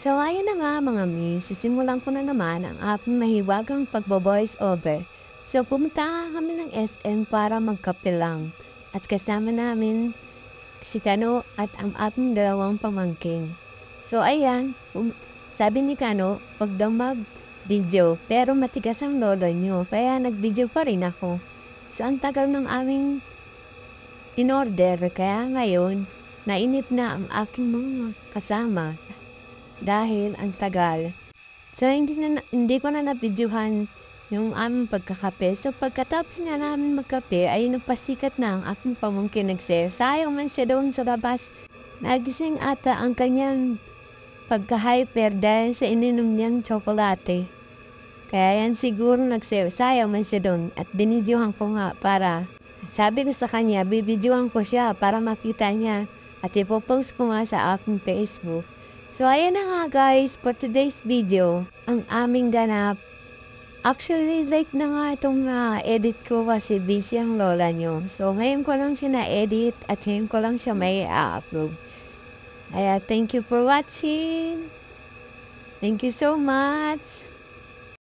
So ayun na nga mga mi, sisimulan ko na naman ang aking mahiwagang pagbo-voice over. So pumunta kami ng SM para magkape lang at kasama namin si Kano at ang aking dalawang pamangkin. So ayan, sabi ni Kano, 'wag daw mag-video pero matigas ang lolo niyo kaya nag-video pa rin ako. So ang tagal ng aming in-order kaya ngayon nainip na ang aking mga kasama. Dahil ang tagal. So hindi ko na na-videohan yung aming pagkakape. So pagkatapos nga namin magkape ay nagpasikat na ang aking pamangkin nagsayaw. Sayang man siya doon sa labas. Nagising ata ang kanyang pagka-hyper dahil sa ininom niyang tsokolate. Kaya yan siguro nagsayaw. Sayang man siya doon at binidyohan ko nga para sabi ko sa kanya, bibidyohan ko siya para makita niya at ipopost ko nga sa aking Facebook. So, ayan na nga guys, for today's video, ang aming ganap. Actually, like na nga itong edit ko kasi busy ang lola nyo. So, ngayon ko lang siya na-edit at ngayon ko lang siya may upload. Kaya, thank you for watching. Thank you so much.